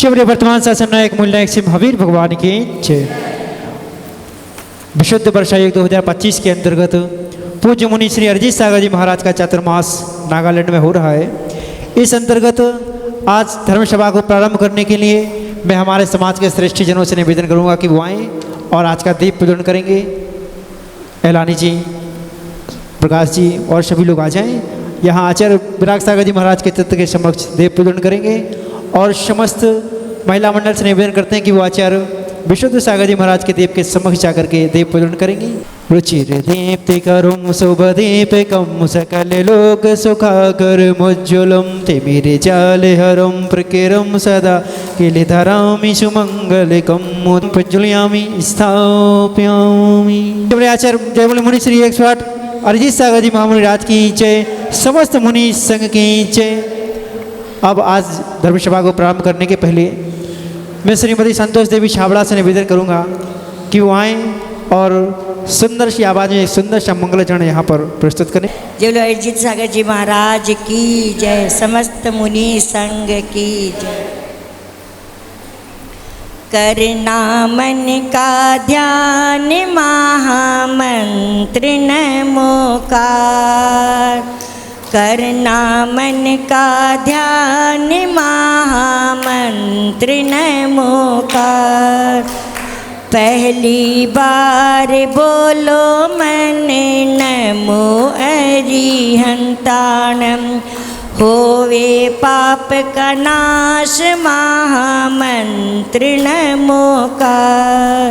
शिवरे वर्तमान शासन नायक मूल नायक श्री महावीर भगवान की जय। विशुद्ध वर्षा योग 2025 के अंतर्गत पूज्य मुनि श्री अरिजीत सागर जी महाराज का चातुर्मास नागालैंड में हो रहा है। इस अंतर्गत आज धर्म सभा को प्रारंभ करने के लिए मैं हमारे समाज के श्रेष्ठ जनों से निवेदन करूंगा कि वो आएँ और आज का दीप प्रज्वलन करेंगे। एलानी जी, प्रकाश जी और सभी लोग आ जाएं। यहाँ आचार्य विराग सागर जी महाराज के तत्व के समक्ष दीप प्रज्वलन करेंगे और समस्त महिला मंडल से निवेदन करते हैं कि वो आचार्य विशुद्ध सागर जी महाराज के दीप के समक्ष जाकर के दीप प्रज्वलन करेंगे। रुचिर दीप्ति करुम शुभ दीपकम सकल लोक सुखाकर मुज्ज्वलम ते मेरे जाल हरम प्रकिरम सदा किल धरामि सुमंगलिकम प्रज्वलयामि स्थापयामि। आचार्य जय बोले मुनि श्री 108 अरिजीत सागर जी महामुनि राज की जय, समस्त मुनि संघ की जय। अब आज धर्म सभा को प्रारंभ करने के पहले मैं श्रीमती संतोष देवी छाबड़ा से निवेदन करूंगा कि वो आएँ और सुंदर सी आवाज में एक सुंदर सा मंगलचरण यहाँ पर प्रस्तुत करें। जय बोलो अरिजीत सागर जी महाराज की जय, समस्त मुनि संघ की जय। करना मन का ध्यान महामंत्र नमोकार, करना मन का ध्यान महामंत्र नमोकार। पहली बार बोलो मन नमो अरिहंताणम, होवे पाप का नाश महामंत्र नमोकार।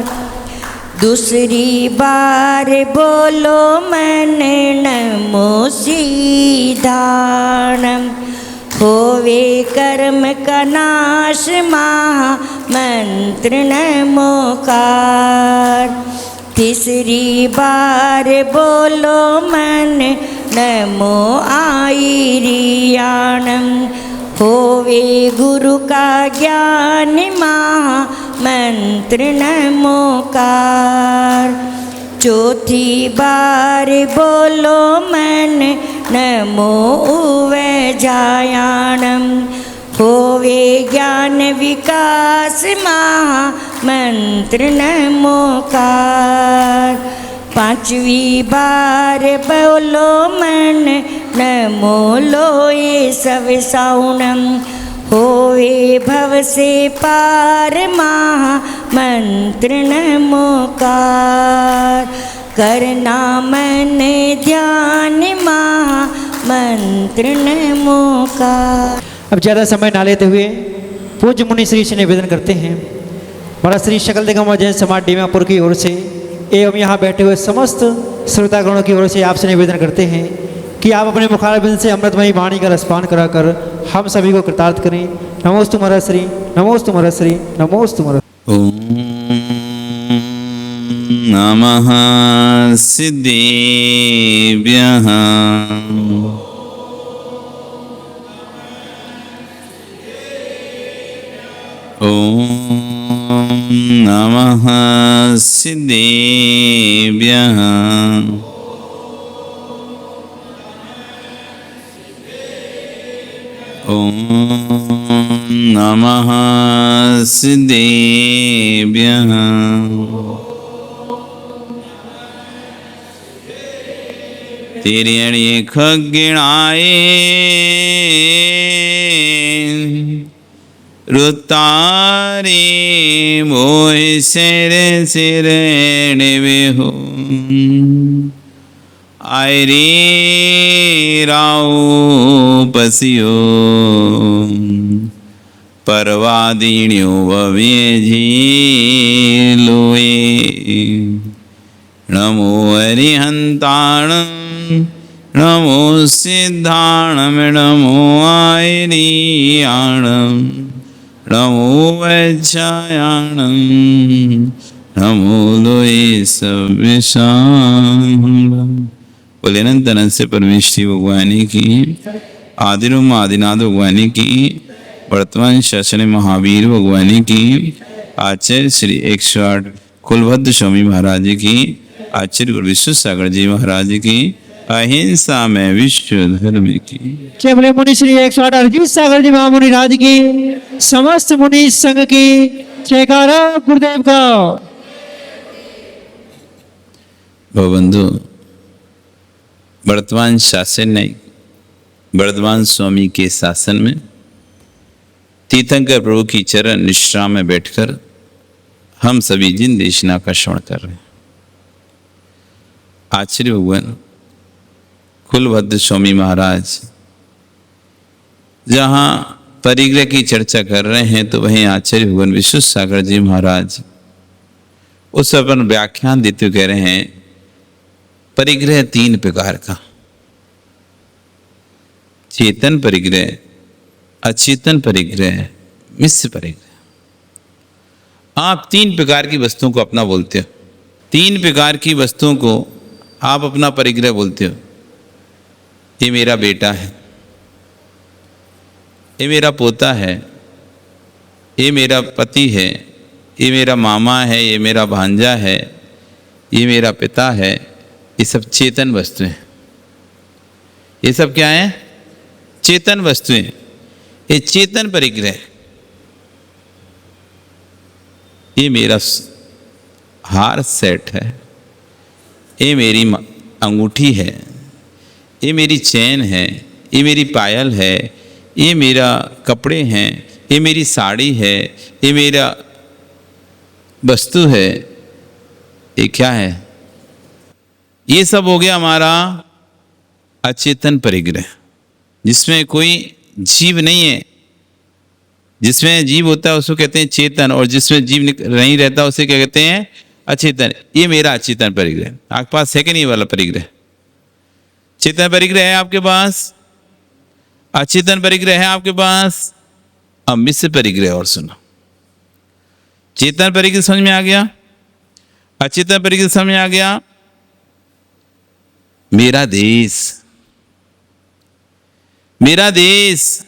दूसरी बार बोलो मन नमो सीधाणम, होवे कर्म का नाश महामंत्र नमोकार। तीसरी बार बोलो मन नमो आईरियाणम, होवे गुरु का ज्ञान महामंत्र नमोकार। चौथी बार बोलो मन नमो उवजायाणम, होवे ज्ञान विकास महामंत्र नमोकार। पांचवी बार बोलो मन नमो लोए सब साउणम, होवे भव से पार महामंत्र नमोकार। करना मन ध्यान महामंत्र नमोकार। अब ज़्यादा समय ना लेते हुए पूज्य मुनि श्री से निवेदन करते हैं। महाराज श्री शकल दिगंबर जैन समाज डीमापुर की ओर से एवं यहाँ बैठे हुए समस्त श्रोतागणों की ओर से आपसे निवेदन करते हैं कि आप अपने मुखारबिंद से अमृतमयी वाणी का रसपान कराकर हम सभी को कृतार्थ करें। नमोस्तु महाराज श्री, नमोस्तु महाराज श्री, नमोस्तु महाराज। ओम नमः सिद्धेभ्यः, ओम नमः सिद्धेभ्यः, ओम नमः सिद्धेभ्यः। तेरी अड़िए खगिणाए रुतारे मोह सिर सिर हो आय रे राओ पसियो परवादीण्यो भवे झीलोए। नमो अरिहंताणम, नमो सिद्धाणम, नमो आयरियाणम, नमो वज्रायाणम, नमो लोए सविशाणम। बोले अनंत से परमेश्वरी भगवानी की, आदिरुम आदिनाथ भगवानी की, वर्तमान शासन महावीर भगवानी की, आचार्य श्री 108 कुलभद्र स्वामी महाराज की, आचार्य गुरु विश्व सागर जी महाराज की, अहिंसा में विश्व धर्म की। जय बोले मुनि श्री 108 अरजीत सागर जी महामुनि राज की, समस्त मुनि संघ की जयकारा गुरुदेव का। बंधु, वर्तमान शासन ने वर्धमान स्वामी के शासन में तीर्थंकर प्रभु की चरण निष्ठा में बैठकर हम सभी जिन देशना का श्रवण कर रहे हैं। आचार्य भगवान कुलभद्र स्वामी महाराज जहाँ परिग्रह की चर्चा कर रहे हैं, तो वहीं आचार्य भगवान विश्व सागर जी महाराज उस पर व्याख्यान देते हुए कह रहे हैं, परिग्रह 3 प्रकार का, चेतन परिग्रह, अचेतन परिग्रह, मिश्र परिग्रह। आप 3 प्रकार की वस्तुओं को अपना बोलते हो। 3 प्रकार की वस्तुओं को आप अपना परिग्रह बोलते हो। ये मेरा बेटा है, ये मेरा पोता है, ये मेरा पति है, ये मेरा मामा है, ये मेरा भांजा है, ये मेरा पिता है। ये सब चेतन वस्तुएं हैं। ये सब क्या है? चेतन वस्तुएं। ये चेतन परिग्रह। ये मेरा हार सेट है, ये मेरी अंगूठी है, ये मेरी चैन है, ये मेरी पायल है, ये मेरा कपड़े हैं, ये मेरी साड़ी है, ये मेरा वस्तु है। ये क्या है? ये सब हो गया हमारा अचेतन परिग्रह, जिसमें कोई जीव नहीं है। जिसमें जीव होता है उसको कहते हैं चेतन, और जिसमें जीव नहीं रहता उसे क्या कहते हैं? अचेतन। ये मेरा अचेतन परिग्रह। आपके पास है कि नहीं वाला परिग्रह? चेतन परिग्रह है आपके पास, अचेतन परिग्रह है आपके पास। अब मिश्र परिग्रह और सुनो। चेतन परिग्रह समझ में आ गया, अचेतन परिग्रह समझ में आ गया। मेरा देश, मेरा देश,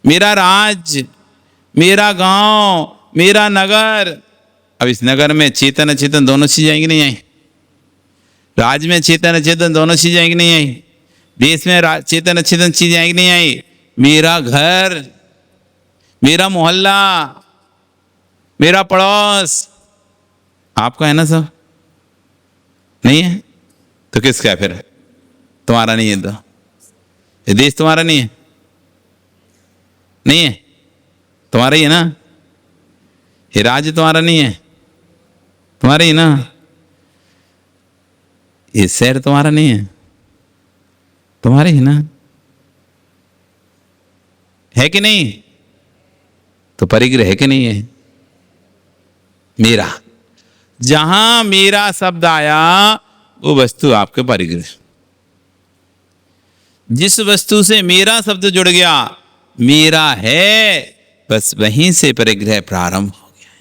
मेरा राज्य, मेरा गांव, मेरा नगर। अब इस नगर में चेतन अचेतन दोनों चीजें आएंगी नहीं आई? राज्य में चेतन अचेतन दोनों चीजें आएंगी नहीं आई? देश में चेतन अचेतन चीजें आएंगी नहीं आई? मेरा घर, मेरा मोहल्ला, मेरा पड़ोस आपका है ना? सब नहीं है तो किसका है फिर? तुम्हारा नहीं है तो? ये देश तुम्हारा नहीं है? नहीं है, तुम्हारा ही है ना? ये राज्य तुम्हारा नहीं है? तुम्हारा ही ना? ये शहर तुम्हारा नहीं है? तुम्हारे ही ना? है कि नहीं? तो परिग्रह है कि नहीं है? मेरा, जहां मेरा शब्द आया वो वस्तु आपके परिग्रह। जिस वस्तु से मेरा शब्द जुड़ गया, मेरा है, बस वहीं से परिग्रह प्रारंभ हो गया है।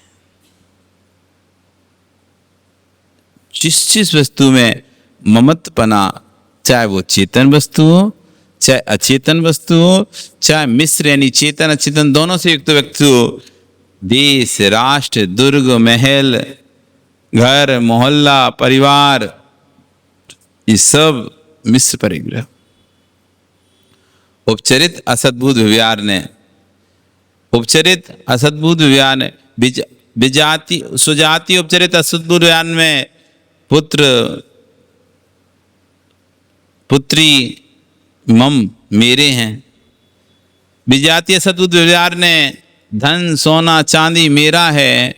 जिस वस्तु में ममत्वपना, चाहे वो चेतन वस्तु हो, चाहे अचेतन वस्तु हो, चाहे मिश्र यानी चेतन अचेतन दोनों से युक्त व्यक्ति हो, देश, राष्ट्र, दुर्ग, महल, घर, मोहल्ला, परिवार, ये सब मिश्र परिग्रह। उपचरित असद्भुत व्यवहार ने, उपचरित असद्भुत व्यवहार ने, विजाति सुजाति उपचरित असद्भुत व्यवहार में पुत्र पुत्री मम मेरे हैं। विजातीय असद्भुत व्यवहार ने धन सोना चांदी मेरा है,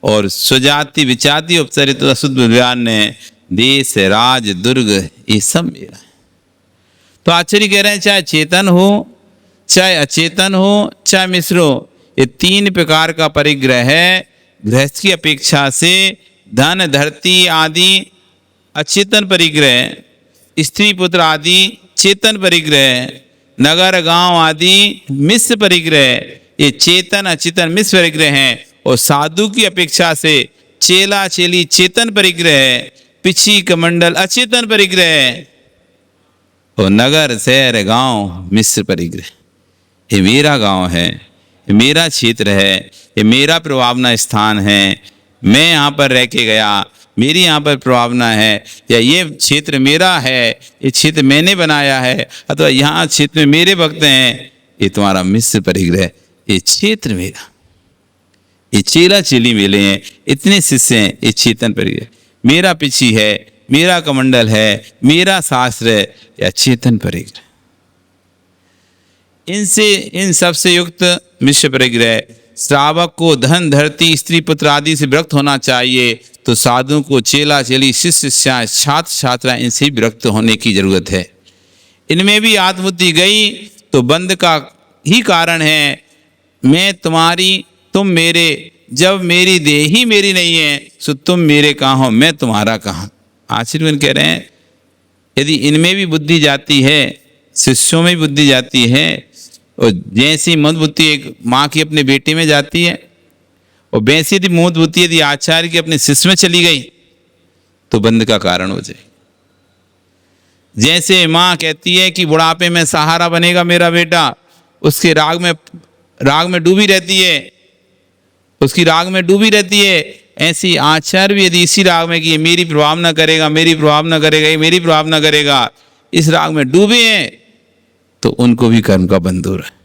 और स्वजाति विचाती उपचरित असद्भुत व्यवहार ने देश राज दुर्ग ये सब मेरा है। तो आचार्य कह रहे हैं चाहे चेतन हो, चाहे अचेतन हो, चाहे मिश्र हो, ये 3 प्रकार का परिग्रह है। गृहस्थ की अपेक्षा से धन धरती आदि अचेतन परिग्रह, स्त्री पुत्र आदि चेतन परिग्रह, नगर गांव आदि मिश्र परिग्रह, ये चेतन अचेतन मिश्र परिग्रह हैं। और साधु की अपेक्षा से चेला चेली चेतन परिग्रह, पिछी कमंडल अचेतन परिग्रह, और नगर शहर गांव मिश्र परिग्रह। ये मेरा गांव है, ये मेरा क्षेत्र है, ये मेरा प्रभावना स्थान है। मैं यहाँ पर रह के गया, मेरी यहाँ पर प्रभावना है, या ये क्षेत्र मेरा है, ये क्षेत्र मैंने बनाया है, अथवा यहाँ क्षेत्र में मेरे भक्त हैं, ये तुम्हारा मिश्र परिग्रह, ये क्षेत्र मेरा, ये चेला चेली मेले हैं, इतने शिष्य हैं, ये चेतन परिग्रह मेरा पिछी है, मेरा कमंडल है, मेरा शास्त्र है, या चेतन परिग्रह। इनसे, इन सबसे युक्त मिश्र परिग्रह श्रावक को धन धरती स्त्री पुत्र आदि से विरक्त होना चाहिए, तो साधु को चेला चेली शिष्य शिष्या छात्र छात्रा इनसे विरक्त होने की जरूरत है। इनमें भी आत्मबुद्धि गई तो बंध का ही कारण है। मैं तुम्हारी तुम मेरे, जब मेरी देह ही मेरी नहीं है सो तुम मेरे कहाँ हो, मैं तुम्हारा कहाँ। आशीर्वाद कह रहे हैं यदि इनमें भी बुद्धि जाती है, शिष्यों में भी बुद्धि जाती है, और जैसी मंदबुद्धि एक माँ की अपने बेटे में जाती है, और वैसी यदि मंदबुद्धि यदि आचार्य की अपने शिष्य में चली गई तो बंध का कारण हो जाए। जैसे माँ कहती है कि बुढ़ापे में सहारा बनेगा मेरा बेटा, उसके राग में डूबी रहती है, उसकी राग में डूबी रहती है, ऐसी आचार्य भी यदि इसी राग में कि ये मेरी प्रभाव न करेगा, मेरी प्रभाव न करेगा, ये मेरी प्रभाव न करेगा, इस राग में डूबे हैं, तो उनको भी कर्म का बंध हो रहा है।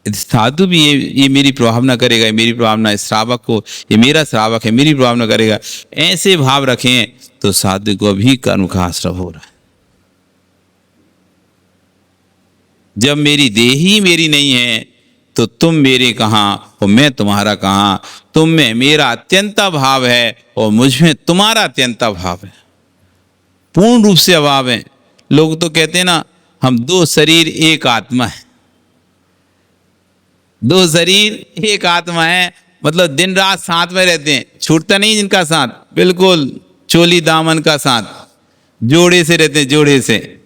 साधु भी ये मेरी प्रभाव न करेगा, ये मेरी प्रभाव न, श्रावक को ये मेरा श्रावक है, मेरी प्रभाव न करेगा, ऐसे भाव रखें तो साधु को भी कर्म का आश्रय हो रहा है। जब मेरी देह ही मेरी नहीं है तो तुम मेरे कहाँ और मैं तुम्हारा कहाँ। तुम में मेरा अत्यंता भाव है और मुझ में तुम्हारा अत्यंता भाव है, पूर्ण रूप से अभाव है। लोग तो कहते हैं ना, हम दो शरीर एक आत्मा है, दो शरीर एक आत्मा है, मतलब दिन रात साथ में रहते हैं, छूटता नहीं जिनका साथ, बिल्कुल चोली दामन का साथ, जोड़े से रहते हैं, जोड़े से,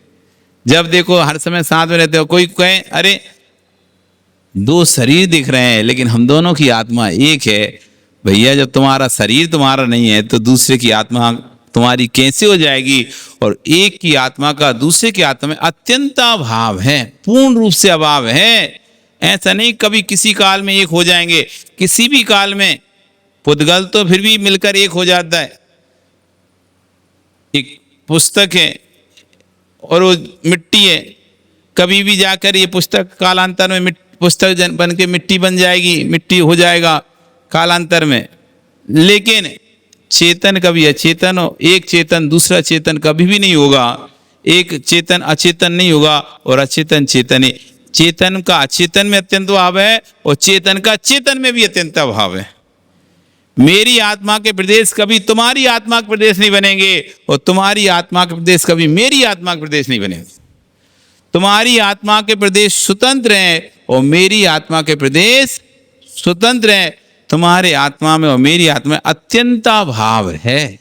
जब देखो हर समय साथ में रहते हो। कोई कहे अरे दो शरीर दिख रहे हैं लेकिन हम दोनों की आत्मा एक है। भैया जब तुम्हारा शरीर तुम्हारा नहीं है तो दूसरे की आत्मा तुम्हारी कैसे हो जाएगी। और एक की आत्मा का दूसरे की आत्मा में अत्यंत अभाव है, पूर्ण रूप से अभाव है। ऐसा नहीं कभी किसी काल में एक हो जाएंगे, किसी भी काल में पुद्गल तो फिर भी मिलकर एक हो जाता है। एक पुस्तक है और वो मिट्टी है, कभी भी जाकर ये पुस्तक कालांतर में पुस्तक बन के मिट्टी बन जाएगी, मिट्टी हो जाएगा कालांतर में। लेकिन चेतन कभी अचेतन हो, एक चेतन दूसरा चेतन कभी भी नहीं होगा, एक चेतन अचेतन नहीं होगा और अचेतन चेतन है। चेतन का अचेतन में अत्यंत भाव है और चेतन का चेतन में भी अत्यंत भाव है। मेरी आत्मा के प्रदेश कभी तुम्हारी आत्मा के प्रदेश नहीं बनेंगे और तुम्हारी आत्मा के प्रदेश कभी मेरी आत्मा के प्रदेश नहीं बनेंगे। तुम्हारी आत्मा के प्रदेश स्वतंत्र हैं और मेरी आत्मा के प्रदेश स्वतंत्र हैं। तुम्हारे आत्मा में और मेरी आत्मा में अत्यंत भाव है,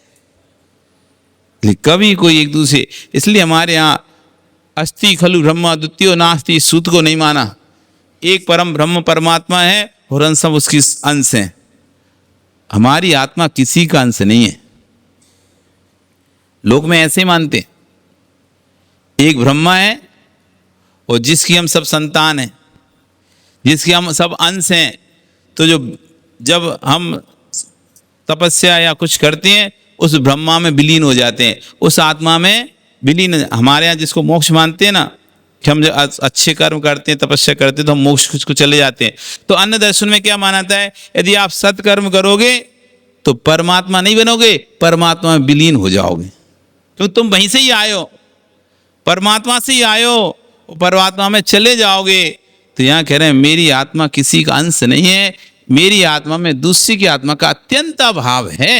कभी कोई एक दूसरे। इसलिए हमारे यहाँ अस्ति खलु ब्रह्म द्वितीयो नास्ति सूत्र को नहीं माना। एक परम ब्रह्म परमात्मा है और हम सब उसकी अंश हैं। हमारी आत्मा किसी का अंश नहीं है। लोग में ऐसे मानते हैं एक ब्रह्मा है और जिसकी हम सब संतान हैं, जिसके हम सब अंश हैं। तो जब हम तपस्या या कुछ करते हैं उस ब्रह्मा में विलीन हो जाते हैं, उस आत्मा में विलीन। हमारे यहाँ जिसको मोक्ष मानते हैं ना, कि हम जब अच्छे कर्म करते हैं, तपस्या करते हैं तो हम मोक्ष को चले जाते हैं। तो अन्य दर्शन में क्या मानता है, यदि आप सत्कर्म करोगे तो परमात्मा नहीं बनोगे, परमात्मा में विलीन हो जाओगे। क्योंकि तुम वहीं से ही आयो, परमात्मा से ही आयो, परमात्मा में चले जाओगे। तो यहाँ कह रहे हैं मेरी आत्मा किसी का अंश नहीं है, मेरी आत्मा में दूसरी की आत्मा का अत्यंत भाव है।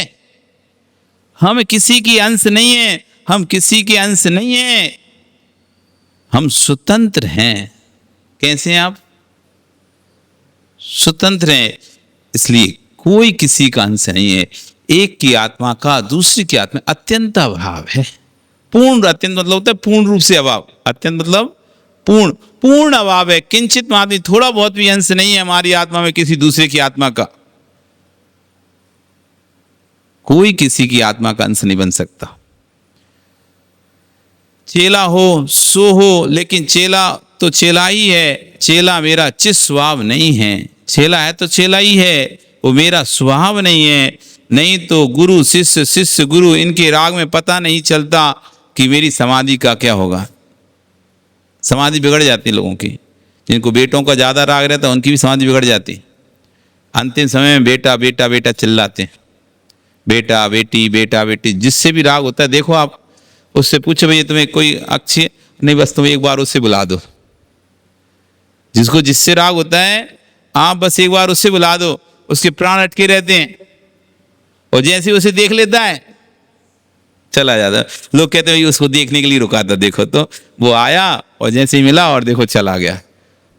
हम किसी की अंश नहीं है, हम किसी के अंश नहीं है, हम स्वतंत्र हैं। कैसे हैं आप? स्वतंत्र हैं। इसलिए कोई किसी का अंश नहीं है। एक की आत्मा का दूसरी की आत्मा अत्यंत अभाव है। पूर्ण, अत्यंत मतलब होता है पूर्ण रूप से अभाव, अत्यंत मतलब पूर्ण अभाव है। किंचित मात्र, थोड़ा बहुत भी अंश नहीं है हमारी आत्मा में किसी दूसरे की आत्मा का। कोई किसी की आत्मा का अंश नहीं बन सकता। चेला हो सो हो, लेकिन चेला तो चेला ही है। चेला मेरा चित स्वभाव नहीं है। चेला है तो चेला ही है, वो मेरा स्वभाव नहीं है। नहीं तो गुरु शिष्य, शिष्य गुरु, इनके राग में पता नहीं चलता कि मेरी समाधि का क्या होगा। समाधि बिगड़ जाती है लोगों की। जिनको बेटों का ज़्यादा राग रहता है उनकी भी समाधि बिगड़ जाती। अंतिम समय में बेटा बेटा बेटा चिल्लाते हैं, बेटा बेटी बेटा बेटी। जिससे भी राग होता है देखो आप, उससे पूछो भैया तुम्हें कोई अच्छी नहीं, बस तुम एक बार उससे बुला दो। जिसको जिससे राग होता है आप बस एक बार उससे बुला दो, उसके प्राण अटके रहते हैं। और जैसे उसे देख लेता है चला जाता है। लोग कहते हैं उसको देखने के लिए रुका था, देखो तो वो आया और जैसे ही मिला और देखो चला गया।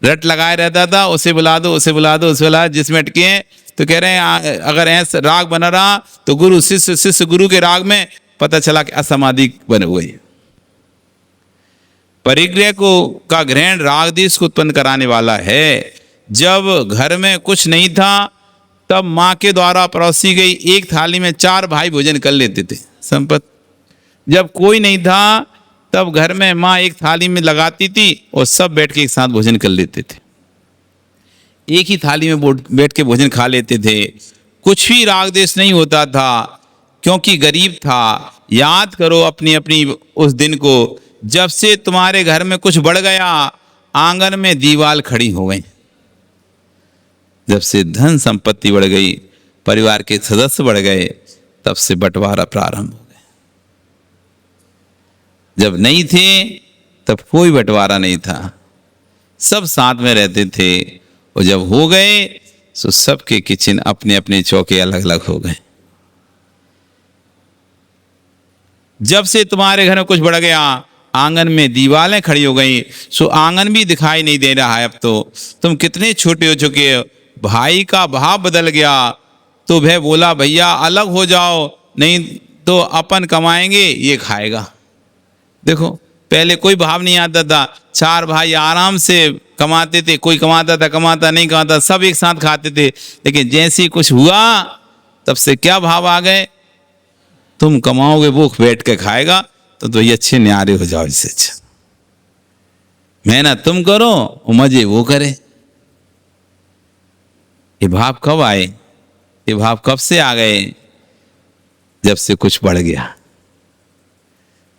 रट लगाए रहता था, उसे बुला दो उसे बुला दो उसे बुला दो, जिसमें अटके हैं। तो कह रहे हैं अगर ऐसा राग बना रहा तो गुरु शिष्य, शिष्य गुरु के राग में पता चला कि असमाधि बन गई। परिग्रह को का ग्रहण राग देश को उत्पन्न कराने वाला है। जब घर में कुछ नहीं था तब माँ के द्वारा परोसी गई एक थाली में 4 भाई भोजन कर लेते थे। संपत्ति जब कोई नहीं था तब घर में माँ एक थाली में लगाती थी और सब बैठ के एक साथ भोजन कर लेते थे। एक ही थाली में बैठ के भोजन खा लेते थे। कुछ भी राग देश नहीं होता था क्योंकि गरीब था। याद करो अपनी अपनी उस दिन को जब से तुम्हारे घर में कुछ बढ़ गया, आंगन में दीवार खड़ी हो गई। जब से धन संपत्ति बढ़ गई, परिवार के सदस्य बढ़ गए, तब से बंटवारा प्रारंभ हो गया। जब नहीं थे तब कोई बंटवारा नहीं था, सब साथ में रहते थे। और जब हो गए तो सबके किचन अपने अपने चौके अलग अलग हो गए। जब से तुम्हारे घर में कुछ बढ़ गया, आंगन में दीवारें खड़ी हो गई, सो आंगन भी दिखाई नहीं दे रहा है। अब तो तुम कितने छोटे हो चुके हो। भाई का भाव बदल गया तो वह बोला भैया अलग हो जाओ, नहीं तो अपन कमाएंगे ये खाएगा। देखो पहले कोई भाव नहीं आता था, 4 भाई आराम से कमाते थे, कोई कमाता था कमाता नहीं कमाता, सब एक साथ खाते थे। लेकिन जैसे ही कुछ हुआ तब से क्या भाव आ गए, तुम कमाओगे वो बैठ के खाएगा, तो ये अच्छे न्यारे हो जाओ। इससे अच्छा मेहनत तुम करो और मजे वो करे। ये भाव कब आए, ये भाव कब से आ गए? जब से कुछ बढ़ गया।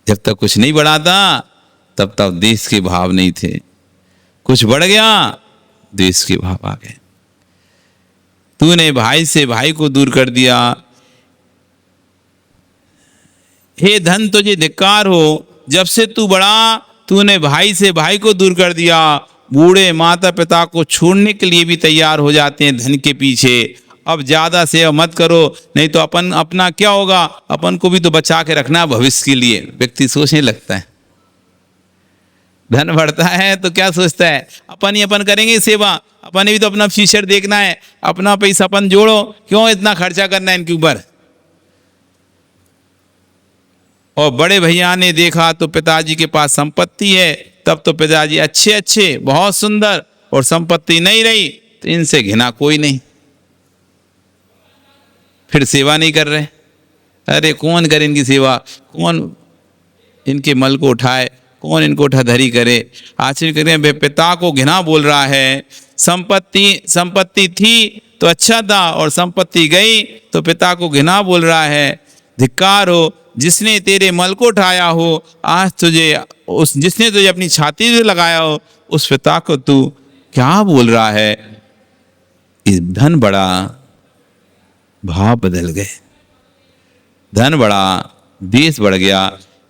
जब तक कुछ नहीं बढ़ा था तब तक देश के भाव नहीं थे। कुछ बढ़ गया देश के भाव आ गए। तूने भाई से भाई को दूर कर दिया। हे धन तुझे धिक्कार हो, जब से तू बढ़ा तूने भाई से भाई को दूर कर दिया। बूढ़े माता पिता को छोड़ने के लिए भी तैयार हो जाते हैं धन के पीछे। अब ज्यादा सेवा मत करो, नहीं तो अपन अपना क्या होगा, अपन को भी तो बचा के रखना भविष्य के लिए। व्यक्ति सोचने लगता है, धन बढ़ता है तो क्या सोचता है, अपन ही अपन करेंगे सेवा, अपन ने भी तो अपना फ्यूचर देखना है, अपना पैसा अपन जोड़ो, क्यों इतना खर्चा करना है इनके ऊपर। और बड़े भैया ने देखा तो पिताजी के पास संपत्ति है, तब तो पिताजी अच्छे अच्छे बहुत सुंदर, और संपत्ति नहीं रही तो इनसे घिना कोई नहीं, फिर सेवा नहीं कर रहे। अरे कौन करे इनकी सेवा, कौन इनके मल को उठाए, कौन इनको उठाधरी करे। आश्चर्य करें, पिता को घिना बोल रहा है। संपत्ति थी तो अच्छा था और संपत्ति गई तो पिता को घिना बोल रहा है। धिक्कार हो, जिसने तेरे मल को उठाया हो, आज तुझे जिसने तुझे अपनी छाती से लगाया हो, उस पिता को तू क्या बोल रहा है। इस धन बढ़ा, भाव बदल गए। धन बढ़ा, देश बढ़ गया।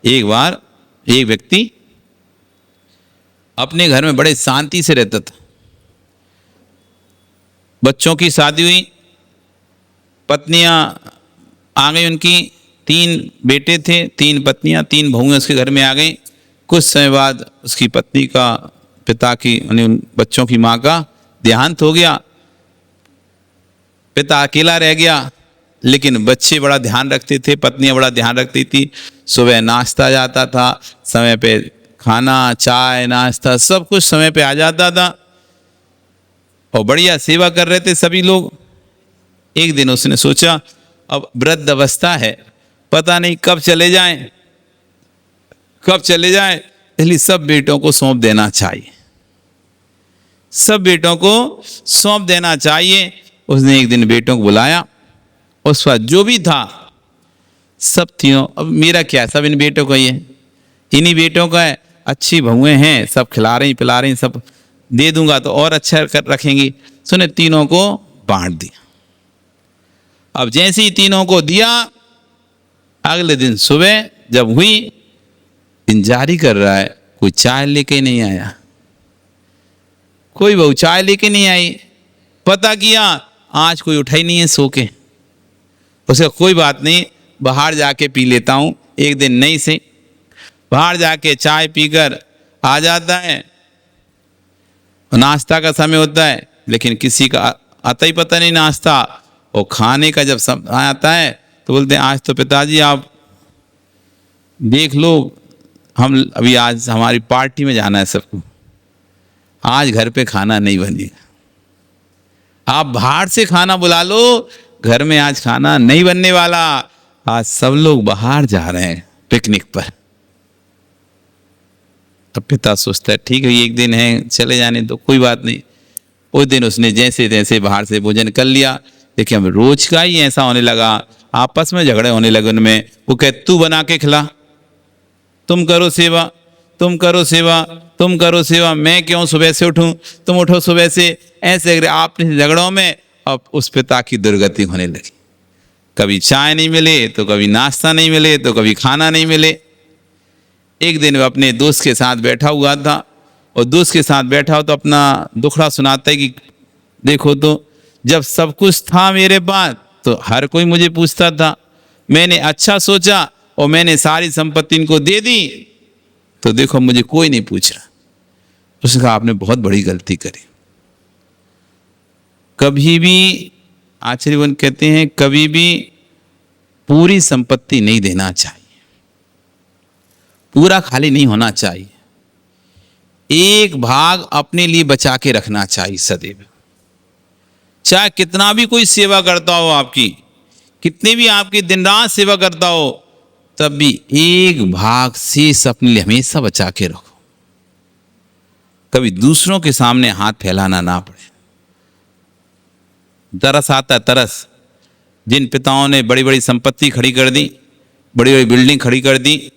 एक बार एक व्यक्ति अपने घर में बड़े शांति से रहता था। बच्चों की शादी हुई, पत्नियां आ गई उनकी, 3 बेटे थे, 3 पत्नियां, 3 बहुएं उसके घर में आ गई। कुछ समय बाद उसकी पत्नी का, पिता की, उन बच्चों की माँ का देहांत हो गया। पिता अकेला रह गया, लेकिन बच्चे बड़ा ध्यान रखते थे, पत्नियां बड़ा ध्यान रखती थी। सुबह नाश्ता जाता था, समय पे खाना, चाय, नाश्ता सब कुछ समय पे आ जाता था और बढ़िया सेवा कर रहे थे सभी लोग। एक दिन उसने सोचा अब वृद्ध अवस्था है, पता नहीं कब चले जाएं, इसलिए सब बेटों को सौंप देना चाहिए, सब बेटों को सौंप देना चाहिए। उसने एक दिन बेटों को बुलाया, उस वक्त जो भी था सब तीनों, अब मेरा क्या, सब इन बेटों का ही है, इन्हीं बेटों का है, अच्छी बहुएं हैं, सब खिला रही पिला रही, सब दे दूंगा तो और अच्छा कर रखेंगी। सुने तीनों को बांट दिया। अब जैसे ही तीनों को दिया, अगले दिन सुबह जब हुई, इंतजार ही कर रहा है, कोई चाय लेके नहीं आया, कोई बहू चाय लेके नहीं आई। पता किया आज कोई उठा ही नहीं है सो के। उसका कोई बात नहीं, बाहर जाके पी लेता हूँ, एक दिन नहीं से बाहर जाके चाय पीकर आ जाता है। नाश्ता का समय होता है, लेकिन किसी का आता ही पता नहीं नाश्ता। और खाने का जब समय आता है तो बोलते हैं आज तो पिताजी आप देख लो, हम अभी आज हमारी पार्टी में जाना है सबको, आज घर पे खाना नहीं बनेगा, आप बाहर से खाना बुला लो, घर में आज खाना नहीं बनने वाला, आज सब लोग बाहर जा रहे हैं पिकनिक पर। अब पिता सोचता है ठीक है एक दिन है, चले जाने तो कोई बात नहीं। उस दिन उसने जैसे तैसे बाहर से भोजन कर लिया, लेकिन अब रोज का ही ऐसा होने लगा, आपस में झगड़े होने लगे उनमें। वो कहे तू बना के खिला, तुम करो सेवा, तुम करो सेवा, तुम करो सेवा, मैं क्यों सुबह से उठूं, तुम उठो सुबह से। ऐसे आपने झगड़ों में अब उस पिता की दुर्गति होने लगी। कभी चाय नहीं मिले तो कभी नाश्ता नहीं मिले तो कभी खाना नहीं मिले। एक दिन वो अपने दोस्त के साथ बैठा हुआ था, और दोस्त के साथ बैठा हो तो अपना दुखड़ा सुनाता है कि देखो तो जब सब कुछ था मेरे पास तो हर कोई मुझे पूछता था, मैंने अच्छा सोचा और मैंने सारी संपत्ति इनको दे दी, तो देखो मुझे कोई नहीं पूछ रहा। उसने कहा आपने बहुत बड़ी गलती करी। कभी भी आचार्यवन कहते हैं कभी भी पूरी संपत्ति नहीं देना चाहिए, पूरा खाली नहीं होना चाहिए, एक भाग अपने लिए बचा के रखना चाहिए सदैव। चाहे कितना भी कोई सेवा करता हो आपकी, कितने भी आपकी दिन रात सेवा करता हो, तब भी एक भाग शेष अपने लिए हमेशा बचा के रखो, कभी दूसरों के सामने हाथ फैलाना ना पड़े। तरस आता है तरस, जिन पिताओं ने बड़ी बड़ी संपत्ति खड़ी कर दी, बड़ी बड़ी बिल्डिंग खड़ी कर दी,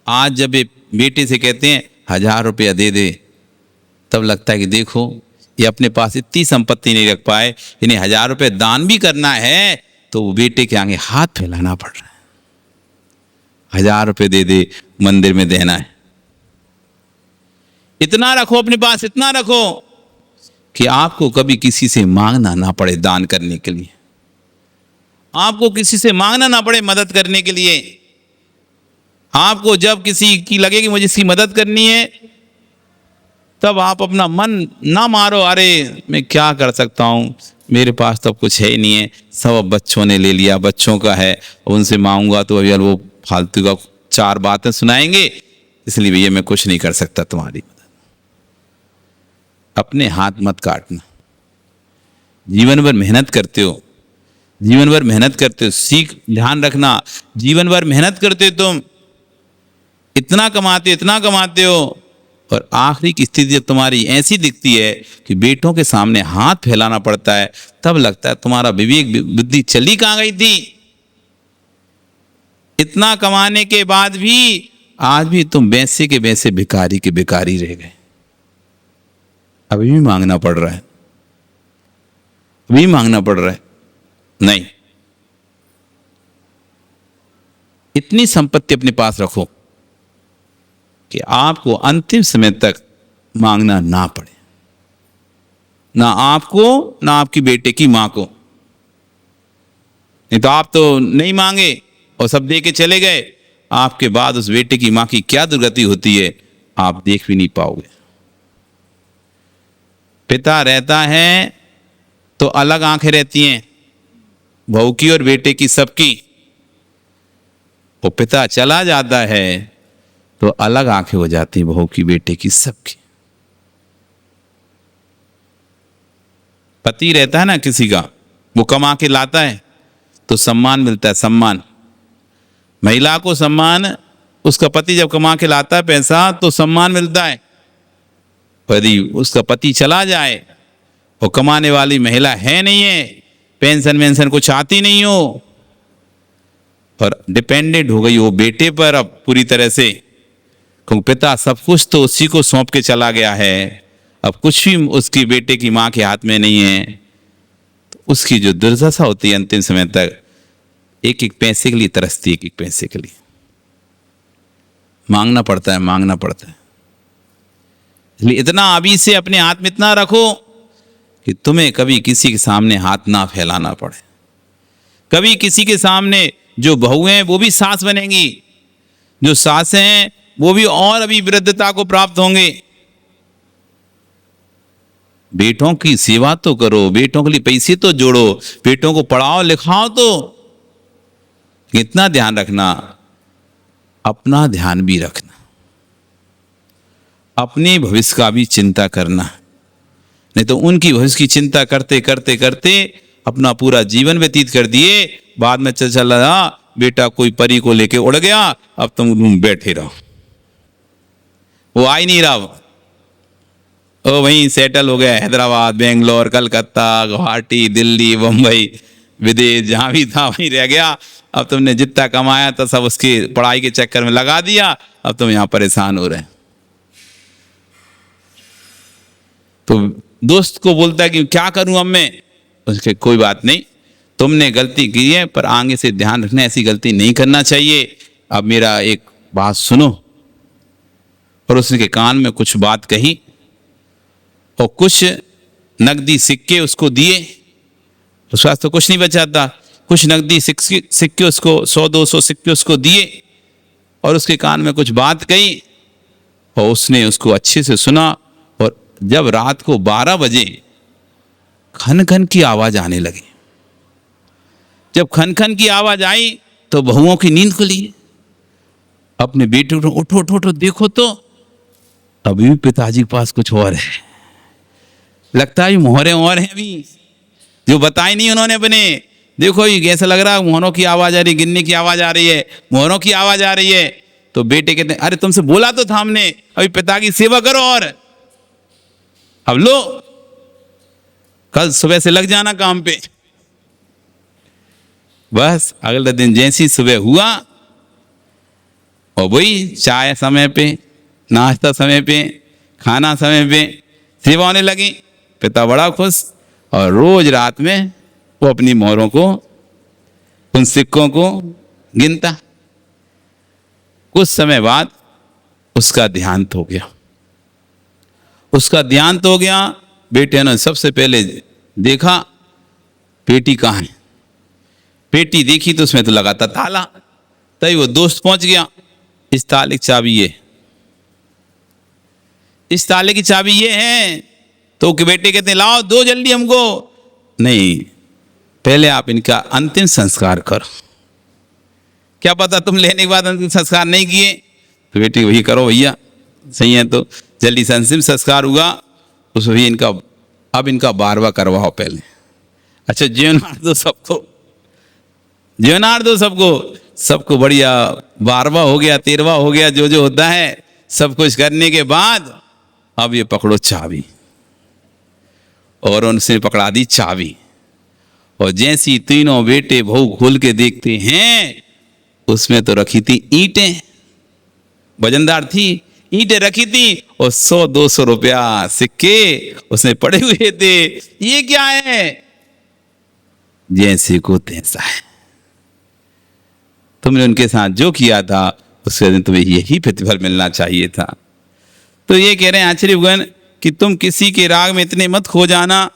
आज जब ये बेटे से कहते हैं 1000 रुपया दे दे, तब लगता है कि देखो ये अपने पास इतनी संपत्ति नहीं रख पाए, इन्हें 1000 रुपये दान भी करना है तो वो बेटे के आगे हाथ फैलाना पड़ रहा है। 1000 रुपये दे दे, मंदिर में देना है। इतना रखो अपने पास, इतना रखो कि आपको कभी किसी से मांगना ना पड़े दान करने के लिए, आपको किसी से मांगना ना पड़े मदद करने के लिए। आपको जब किसी की लगे कि मुझे इसकी मदद करनी है, तब आप अपना मन ना मारो, अरे मैं क्या कर सकता हूँ, मेरे पास तो कुछ है ही नहीं है, सब अब बच्चों ने ले लिया, बच्चों का है, उनसे मांगूंगा तो अभी वो फालतू का 4 बातें सुनाएंगे, इसलिए भैया मैं कुछ नहीं कर सकता तुम्हारी मदद। अपने हाथ मत काटना। जीवन भर मेहनत करते हो, जीवन भर मेहनत करते हो, सीख ध्यान रखना, जीवन भर मेहनत करते हो तुम, इतना कमाते हो, और आखिरी की स्थिति जब तुम्हारी ऐसी दिखती है कि बेटों के सामने हाथ फैलाना पड़ता है, तब लगता है तुम्हारा विवेक बुद्धि चली कहाँ गई थी। इतना कमाने के बाद भी आज भी तुम वैसे के वैसे भिखारी के भिखारी रह गए। अभी भी मांगना पड़ रहा है, अभी मांगना पड़ रहा है। नहीं, इतनी संपत्ति अपने पास रखो कि आपको अंतिम समय तक मांगना ना पड़े, ना आपको ना आपकी बेटे की मां को। नहीं तो आप तो नहीं मांगे और सब दे के चले गए, आपके बाद उस बेटे की मां की क्या दुर्गति होती है आप देख भी नहीं पाओगे। पिता रहता है तो अलग आंखें रहती हैं, बहू की और बेटे की सबकी। वो पिता चला जाता है तो अलग आंखें हो जाती हैं, बहू की बेटे की सबकी। पति रहता है ना किसी का, वो कमा के लाता है तो सम्मान मिलता है, सम्मान। महिला को सम्मान, उसका पति जब कमा के लाता है पैसा तो सम्मान मिलता है। यदि उसका पति चला जाए और कमाने वाली महिला है नहीं है, पेंशन वेंशन कुछ आती नहीं हो, और डिपेंडेंट हो गई वो बेटे पर अब पूरी तरह से, क्योंकि पिता सब कुछ तो उसी को सौंप के चला गया है, अब कुछ भी उसकी बेटे की माँ के हाथ में नहीं है। तो उसकी जो दुर्दशा होती है अंतिम समय तक, एक एक पैसे के लिए तरसती है, एक एक पैसे के लिए मांगना पड़ता है, मांगना पड़ता है। इसलिए इतना अभी से अपने हाथ में इतना रखो कि तुम्हें कभी किसी के सामने हाथ ना फैलाना पड़े। कभी किसी के सामने जो बहुएं हैं वो भी सास बनेंगी, जो सासें हैं वो भी और अभी वृद्धता को प्राप्त होंगे। बेटों की सेवा तो करो, बेटों के लिए पैसे तो जोड़ो, बेटों को पढ़ाओ लिखाओ, तो इतना ध्यान रखना, अपना ध्यान भी रखना, अपने भविष्य का भी चिंता करना, नहीं तो उनकी भविष्य की चिंता करते करते करते अपना पूरा जीवन व्यतीत कर दिए, बाद में चल रहा बेटा कोई परी को लेके उड़ गया, अब तुम रूम बैठे रहो, वो आ ही नहीं रहा, वो वहीं सेटल हो गया, हैदराबाद, बेंगलोर, कलकत्ता, गुवाहाटी, दिल्ली, मुंबई, विदेश, जहां भी था वहीं रह गया। अब तुमने जितना कमाया था सब उसकी पढ़ाई के चक्कर में लगा दिया, अब तुम यहां परेशान हो रहे हैं। तो दोस्त को बोलता है कि क्या करूं अब मैं, उसके कोई बात नहीं, तुमने गलती की है पर आगे से ध्यान रखना ऐसी गलती नहीं करना चाहिए, अब मेरा एक बात सुनो। और उसके कान में कुछ बात कही और कुछ नकदी सिक्के उसको दिए, उसके पास तो कुछ नहीं बचा था, कुछ नकदी सिक्के उसको 100-200 सिक्के उसको दिए और उसके कान में कुछ बात कही और उसने उसको अच्छे से सुना। और जब रात को 12 बजे खन खन की आवाज आने लगी, जब खन खन की आवाज आई तो बहुओं की नींद खुली, अपने बेटे को उठो उठो उठो, देखो तो अभी भी पिताजी के पास कुछ और है, लगता है मोहरे और हैं अभी जो बताई नहीं उन्होंने अपने। देखो ये ऐसा लग रहा है मोहरों की आवाज आ रही, गिनने की आवाज आ रही है, मोहरों की आवाज आ रही है। तो बेटे कहते हैं अरे तुमसे बोला तो था हमने, अभी पिता की सेवा करो और अब लो, कल सुबह से लग जाना काम पे। बस अगले दिन जैसी सुबह हुआ और वही चाय समय पे, नाश्ता समय पे, खाना समय पे, सेवा होने लगी। पिता बड़ा खुश और रोज रात में वो अपनी मोहरों को, उन सिक्कों को गिनता। कुछ समय बाद उसका देहांत हो गया, उसका देहांत हो गया। बेटे ने सबसे पहले देखा पेटी कहाँ है, पेटी देखी तो उसमें तो लगा था ताला, तभी वो दोस्त पहुंच गया, इस ताले की चाबी ये, इस ताले की चाबी ये है। तो बेटे कहते लाओ दो जल्दी हमको, नहीं पहले आप इनका अंतिम संस्कार करो, क्या पता तुम लेने के बाद अंतिम संस्कार नहीं किए। तो बेटी वही करो भैया, सही है, तो जल्दी से अंतिम संस्कार हुआ, उसमें भी इनका अब इनका 12वां करवाओ पहले। अच्छा जीवनार दो सबको, जीवनार दो सबको, सबको बढ़िया 12वां हो गया, 13वां हो गया, जो जो होता है सब कुछ करने के बाद अब ये पकड़ो चाबी, और उनसे पकड़ा दी चाबी। और जैसी तीनों बेटे बहू खोल के देखते हैं उसमें तो रखी थी ईंटें, वजनदार थी, ईंटें रखी थी और 100-200 रुपया सिक्के उसमें पड़े हुए थे। ये क्या है? जैसे को तैसा है, तुमने उनके साथ जो किया था उसके दिन तुम्हें यही प्रतिफल मिलना चाहिए था। तो ये कह रहे हैं आचार्य भगवान कि तुम किसी के राग में इतने मत खो जाना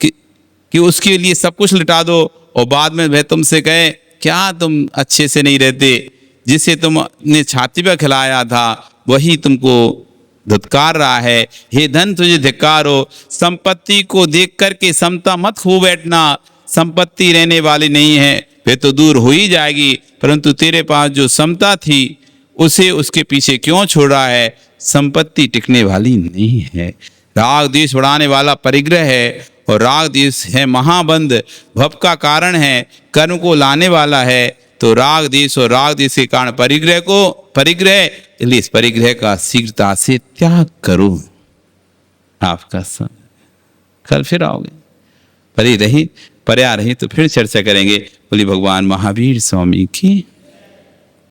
कि उसके लिए सब कुछ लुटा दो और बाद में वह तुमसे कहे क्या तुम अच्छे से नहीं रहते, जिसे तुमने छाती पर खिलाया था वही तुमको धुतकार रहा है। हे धन तुझे धिक्कार हो, संपत्ति को देख करके समता मत खो बैठना, संपत्ति रहने वाली नहीं है, वे तो दूर हो ही जाएगी, परंतु तेरे पास जो समता थी उसे उसके पीछे क्यों छोड़ रहा है? संपत्ति टिकने वाली नहीं है। राग द्वेष बढ़ाने वाला परिग्रह है और राग द्वेष है महाबंध, भव का कारण है, कर्म को लाने वाला है। तो राग द्वेष और राग द्वेष के कारण परिग्रह, इसलिए इस परिग्रह का शीघ्रता से त्याग करो। आपका समय कल फिर आओगे। परे रही पर्या रही तो फिर चर्चा करेंगे। बोली भगवान महावीर स्वामी की।